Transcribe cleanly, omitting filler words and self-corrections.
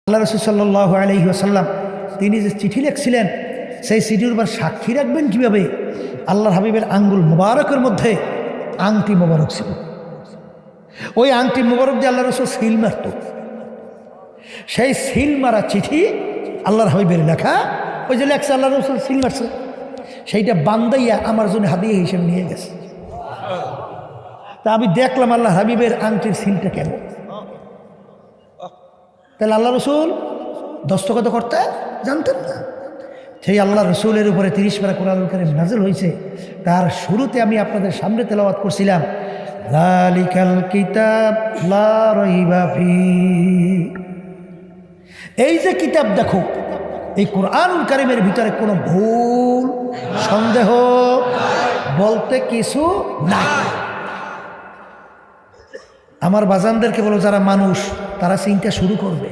আল্লাহ রাসূল সাল্লাল্লাহু আলাইহি ওয়াসাল্লাম তিনি যে চিঠি লিখছিলেন সেই চিঠির উপর সাক্ষী রাখবেন কীভাবে? আল্লাহর হাবিবের আঙ্গুল মুবারকের মধ্যে আংটি মুবারক ছিল। ওই আংটি মুবারক দিয়ে আল্লাহ রাসূল সিল মারত। সেই সিল মারা চিঠি আল্লাহর হাবিবের লেখা, ওই যে লেখছে আল্লাহ রাসূল সিল মারছে, সেইটা বান্দাইয়া আমার জন্য হাদিয়া হিসেবে নিয়ে গেছে। তা আমি দেখলাম আল্লাহ হাবিবের আংটির সিলটা কেমন। তাহলে আল্লাহ রসুল দস্তখত করতে জানতেন না। সেই আল্লাহ রসুলের উপরে 30 পারা কোরআনুল কারীম নাযিল হয়েছে। তার শুরুতে আমি আপনাদের সামনে তেলাওয়াত করছিলাম, যালিকাল কিতাব লা রাইবা ফীহি। এই যে কিতাব দেখো, এই কোরআনুল কারীমের ভিতরে কোনো ভুল সন্দেহ বলতে কিছু নাই। আমার বাজানদেরকে বলো, যারা মানুষ তারা চিন্তা শুরু করবে।